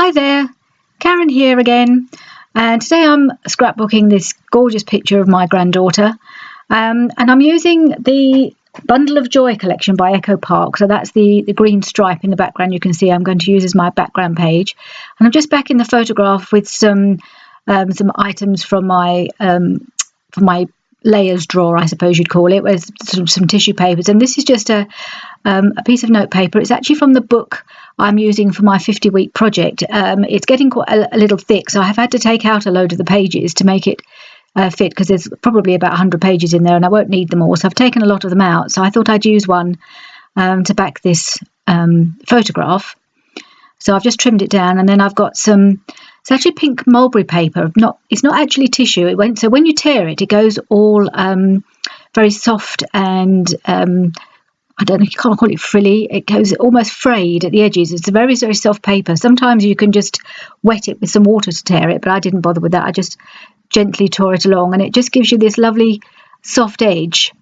Hi there, Karen here again, and today I'm scrapbooking this gorgeous picture of my granddaughter, and I'm using the Bundle of Joy collection by Echo Park. So that's the green stripe in the background you can see I'm going to use as my background page, and I'm just backing the photograph with some items from my layers drawer, I suppose you'd call it, with some tissue papers. And this is just a piece of note paper. It's actually from the book I'm using for my 50-week project. It's getting quite a little thick, so I have had to take out a load of the pages to make it fit, because there's probably about 100 pages in there and I won't need them all, so I've taken a lot of them out. So I thought I'd use one to back this photograph. So I've just trimmed it down, and then I've got it's actually pink mulberry paper. It's not actually tissue. So when you tear it, it goes all very soft and I don't know, you can't call it frilly. It goes almost frayed at the edges. It's a very, very soft paper. Sometimes you can just wet it with some water to tear it, but I didn't bother with that. I just gently tore it along, and it just gives you this lovely soft edge.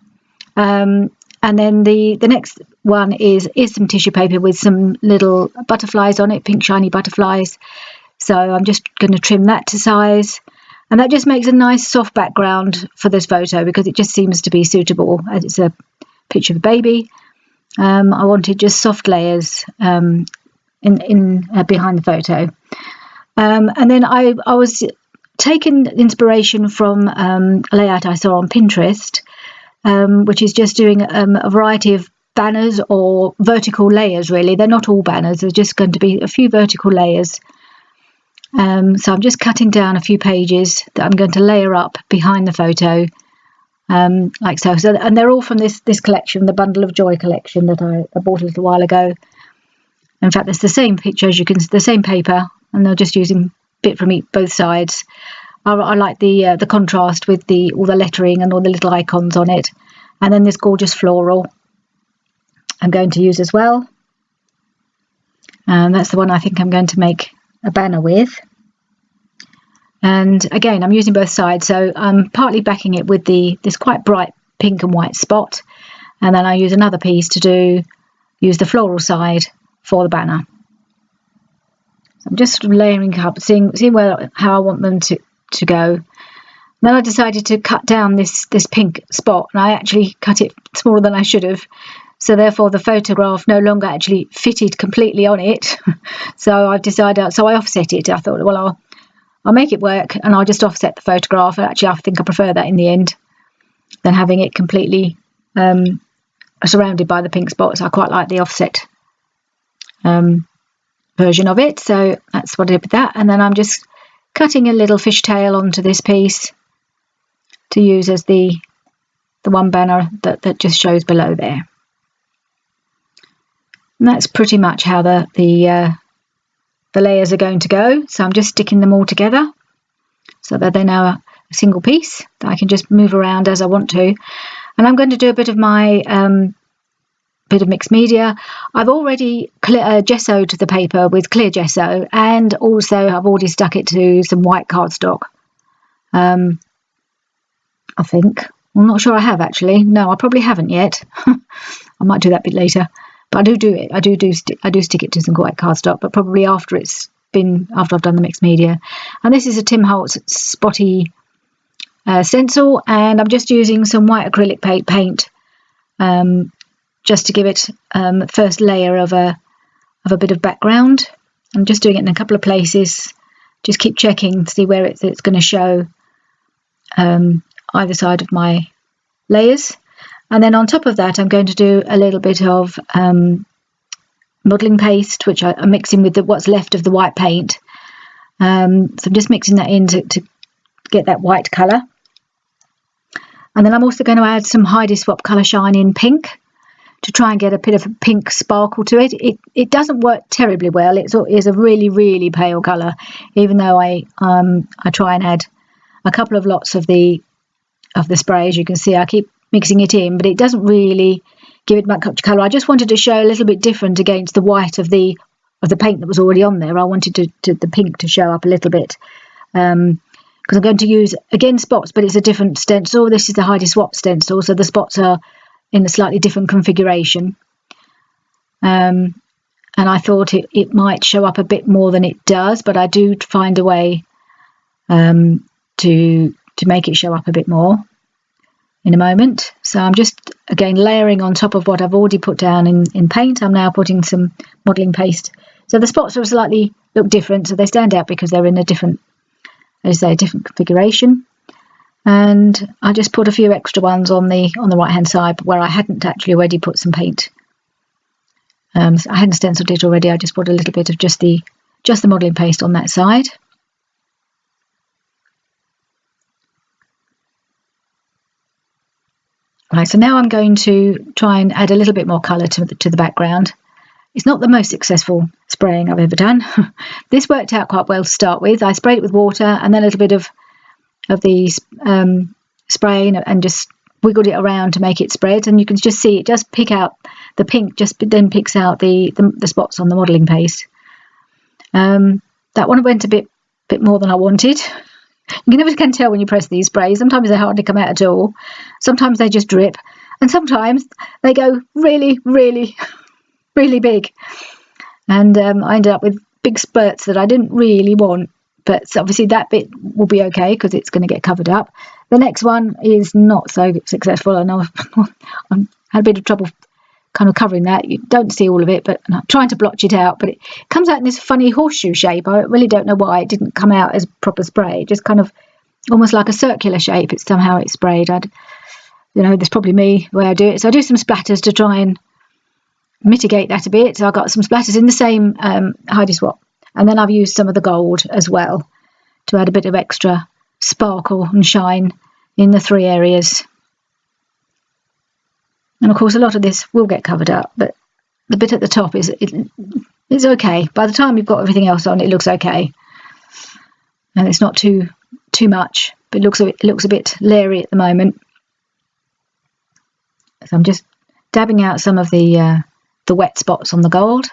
And then the next one is some tissue paper with some little butterflies on it, pink shiny butterflies. So I'm just going to trim that to size, and that just makes a nice soft background for this photo because it just seems to be suitable as it's a picture of a baby. I wanted just soft layers in behind the photo, and then I was taking inspiration from a layout I saw on Pinterest, which is just doing a variety of banners or vertical layers. Really, they're not all banners. There's just going to be a few vertical layers. So I'm just cutting down a few pages that I'm going to layer up behind the photo, like so. And they're all from this collection, the Bundle of Joy collection that I bought a little while ago. In fact, it's the same picture, as you can see, the same paper, and they're just using a bit from both sides. I like the contrast with all the lettering and all the little icons on it, and then this gorgeous floral I'm going to use as well. And that's the one I think I'm going to make a banner with. And again, I'm using both sides, so I'm partly backing it with this quite bright pink and white spot, and then I use another piece to use the floral side for the banner. So I'm just sort of layering up, seeing how I want them to go. And then I decided to cut down this pink spot, and I actually cut it smaller than I should have. So therefore the photograph no longer actually fitted completely on it. So I've decided, so I offset it. I thought, well, I'll make it work, and I'll just offset the photograph. Actually, I think I prefer that in the end than having it completely surrounded by the pink spots. I quite like the offset version of it. So that's what I did with that. And then I'm just cutting a little fishtail onto this piece to use as the one banner that just shows below there. And that's pretty much how the layers are going to go. So I'm just sticking them all together so that they're now a single piece that I can just move around as I want to. And I'm going to do a bit of my bit of mixed media. I've already gessoed the paper with clear gesso, and also I've already stuck it to some white cardstock. I think. I'm not sure I have actually. No, I probably haven't yet. I might do that a bit later. But I do it. I do stick it to some white cardstock, but probably after I've done the mixed media. And this is a Tim Holtz spotty stencil, and I'm just using some white acrylic paint just to give it first layer of a bit of background. I'm just doing it in a couple of places. Just keep checking to see where it's going to show either side of my layers. And then on top of that, I'm going to do a little bit of modelling paste, which I'm mixing with what's left of the white paint. So I'm just mixing that in to get that white colour. And then I'm also going to add some Heidi Swapp Colour Shine in pink to try and get a bit of a pink sparkle to it. It doesn't work terribly well. It is a really, really pale colour, even though I try and add a couple of lots of the spray. As you can see, I keep mixing it in, but it doesn't really give it much colour. I just wanted to show a little bit different against the white of the paint that was already on there. I wanted the pink to show up a little bit, because I'm going to use again spots, but it's a different stencil. This is the Heidi Swapp stencil, so the spots are in a slightly different configuration. and I thought it might show up a bit more than it does, but I do find a way to make it show up a bit more in a moment. So I'm just again layering on top of what I've already put down in paint. I'm now putting some modelling paste. So the spots are slightly look different, so they stand out because they're in a different, as I say, different configuration. And I just put a few extra ones on the right hand side where I hadn't actually already put some paint. I hadn't stenciled it already. I just put a little bit of just the modelling paste on that side. Right, so now I'm going to try and add a little bit more colour to the background. It's not the most successful spraying I've ever done. This worked out quite well to start with. I sprayed it with water and then a little bit of the spray and just wiggled it around to make it spread, and you can just see it just pick out the pink, just then picks out the spots on the modelling paste. That one went a bit more than I wanted. You never can tell when you press these sprays. Sometimes they hardly come out at all, sometimes they just drip, and sometimes they go really really big, and I ended up with big spurts that I didn't really want. But obviously that bit will be okay because it's going to get covered up. The next one is not so successful, and I've had a bit of trouble kind of covering that. You don't see all of it, but I'm trying to blotch it out. But it comes out in this funny horseshoe shape. I really don't know why it didn't come out as proper spray. Just kind of almost like a circular shape. It's somehow it's sprayed. There's probably me the way I do it. So I do some splatters to try and mitigate that a bit. So I got some splatters in the same Heidi Swap. And then I've used some of the gold as well to add a bit of extra sparkle and shine in the three areas. And of course, a lot of this will get covered up, but the bit at the top is okay. By the time you've got everything else on, it looks okay, and it's not too much, but it looks a bit leery at the moment. So I'm just dabbing out some of the wet spots on the gold.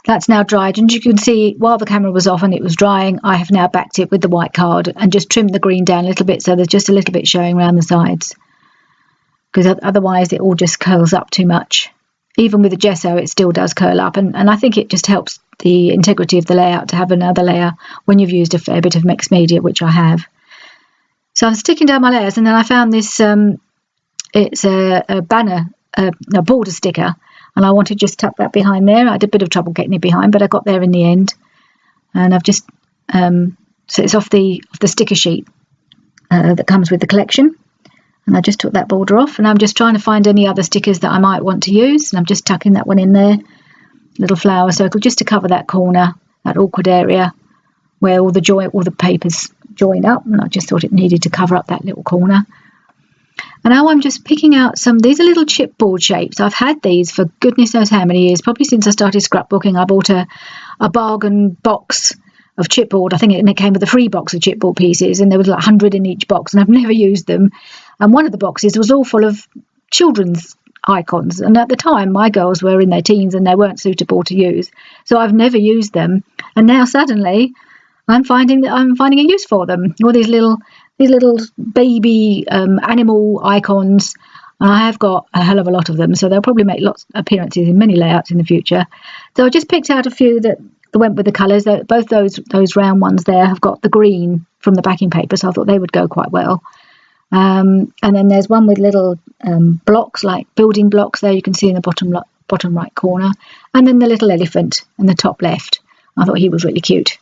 That's now dried, and you can see while the camera was off and it was drying, I have now backed it with the white card and just trimmed the green down a little bit so there's just a little bit showing around the sides, because otherwise it all just curls up too much. Even with the gesso it still does curl up, and I think it just helps the integrity of the layout to have another layer when you've used a fair bit of mixed media, which I have. So I'm sticking down my layers, and then I found this it's a banner, a border sticker, and I wanted to just tuck that behind there. I had a bit of trouble getting it behind, but I got there in the end. And I've just so it's off the sticker sheet that comes with the collection, and I just took that border off, and I'm just trying to find any other stickers that I might want to use, and I'm just tucking that one in there, little flower circle, just to cover that corner, that awkward area where all the papers join up, and I just thought it needed to cover up that little corner. And now I'm just picking out these are little chipboard shapes. I've had these for goodness knows how many years, probably since I started scrapbooking. I bought a bargain box of chipboard. I think it came with a free box of chipboard pieces, and there was like 100 in each box, and I've never used them. And one of the boxes was all full of children's icons, and at the time my girls were in their teens and they weren't suitable to use, so I've never used them. And now suddenly I'm finding a use for them. All these little baby animal icons, and I have got a hell of a lot of them, so they'll probably make lots of appearances in many layouts in the future. So I just picked out a few that went with the colours. Both those round ones there have got the green from the backing paper, so I thought they would go quite well. And then there's one with little blocks, like building blocks there, you can see in the bottom right corner, and then the little elephant in the top left. I thought he was really cute,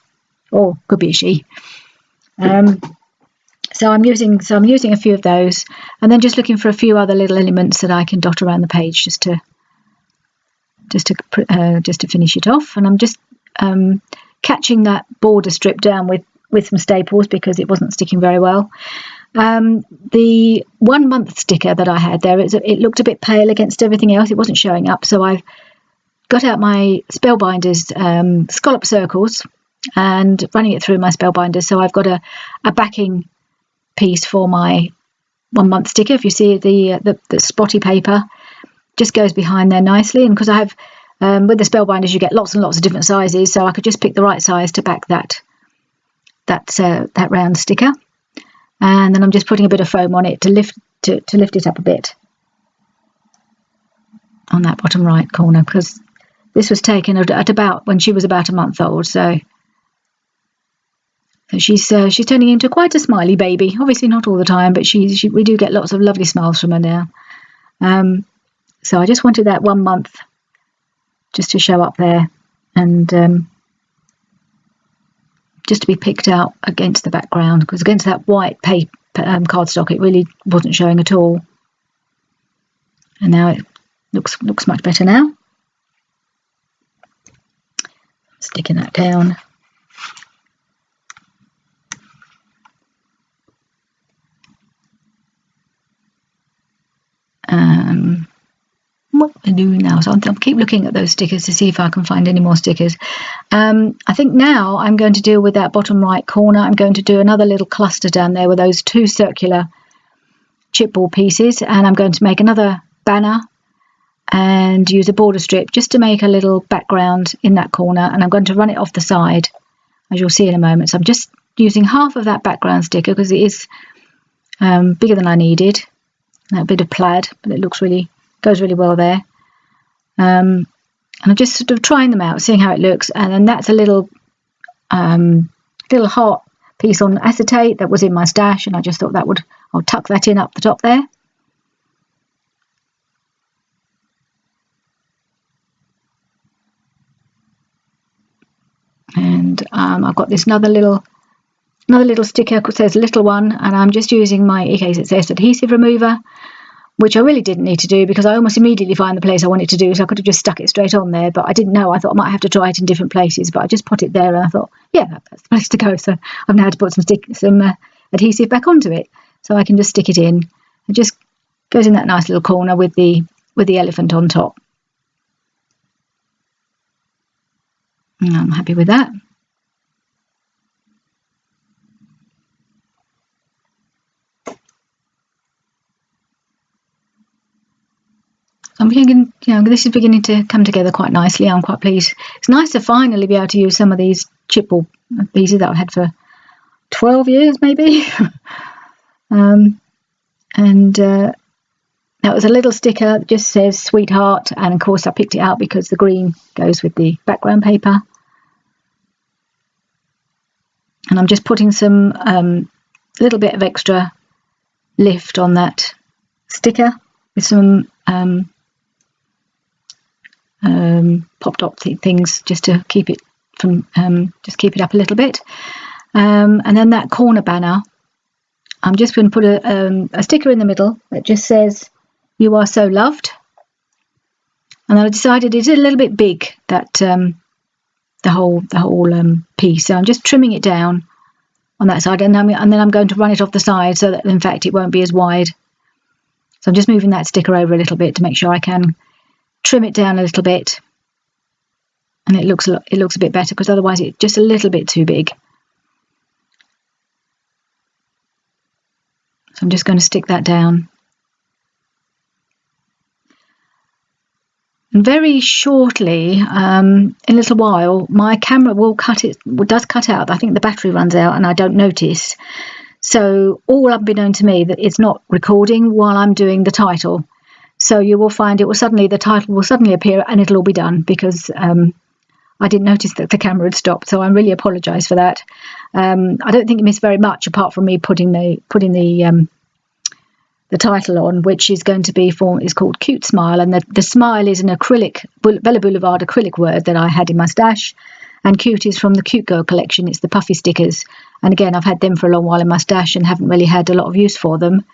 or could be a she. So I'm using a few of those, and then just looking for a few other little elements that I can dot around the page just to finish it off. And I'm just catching that border strip down with some staples because it wasn't sticking very well. The 1 month sticker that I had there, it looked a bit pale against everything else. It wasn't showing up, so I've got out my Spellbinders scallop circles and running it through my Spellbinders. So I've got a backing piece for my 1 month sticker. If you see the spotty paper just goes behind there nicely, and because I have with the Spellbinders you get lots and lots of different sizes, so I could just pick the right size to back that round sticker. And then I'm just putting a bit of foam on it to lift it up a bit on that bottom right corner, because This was taken at about when she was about a month old, so she's turning into quite a smiley baby. Obviously not all the time, but we do get lots of lovely smiles from her now. So I just wanted that 1 month just to show up there, and just to be picked out against the background, because against that white paper cardstock it really wasn't showing at all. And now it looks much better now. Sticking that down. What I do now, so I'll keep looking at those stickers to see if I can find any more stickers. I think now I'm going to deal with that bottom right corner. I'm going to do another little cluster down there with those 2 circular chipboard pieces, and I'm going to make another banner and use a border strip just to make a little background in that corner, and I'm going to run it off the side, as you'll see in a moment. So I'm just using half of that background sticker because it is bigger than I needed. A bit of plaid, but it goes really well there. And I'm just sort of trying them out, seeing how it looks. And then that's a little heart piece on acetate that was in my stash, and I just thought I'll tuck that in up the top there. And I've got this another little sticker that says little one, and I'm just using my EK Success adhesive remover, which I really didn't need to do because I almost immediately find the place I wanted to do, so I could have just stuck it straight on there, but I didn't know. I thought I might have to try it in different places, but I just put it there, and I thought, yeah, that's the place to go. So I've now had to put some adhesive back onto it, so I can just stick it in. It just goes in that nice little corner with the elephant on top. And I'm happy with that. I'm thinking, this is beginning to come together quite nicely. I'm quite pleased. It's nice to finally be able to use some of these chipboard pieces that I've had for 12 years, maybe. That was a little sticker that just says sweetheart, and of course I picked it out because the green goes with the background paper. And I'm just putting some little bit of extra lift on that sticker with some pop top things just to keep it up a little bit. And then that corner banner, I'm just going to put a sticker in the middle that just says "You are so loved." And I decided it's a little bit big, that the whole piece, so I'm just trimming it down on that side, and then I'm going to run it off the side so that in fact it won't be as wide. So I'm just moving that sticker over a little bit to make sure I can trim it down a little bit, and it looks a bit better, because otherwise it's just a little bit too big. So I'm just going to stick that down. And very shortly, in a little while, my camera does cut out. I think the battery runs out and I don't notice. So all unbeknown to me, that it's not recording while I'm doing the title. So you will find the title will suddenly appear and it'll all be done, because I didn't notice that the camera had stopped. So I really apologise for that. I don't think you missed very much apart from me putting the title on, which is going to be is called Cute Smile, and the smile is an acrylic, Bella Boulevard acrylic word that I had in my stash, and cute is from the Cute Girl collection. It's the puffy stickers, and again I've had them for a long while in my stash and haven't really had a lot of use for them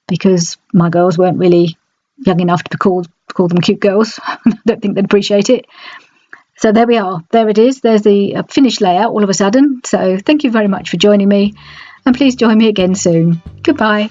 because my girls weren't really young enough to call them cute girls. I don't think they'd appreciate it. So there we are, there it is, there's the finished layout all of a sudden. So thank you very much for joining me, and please join me again soon. Goodbye.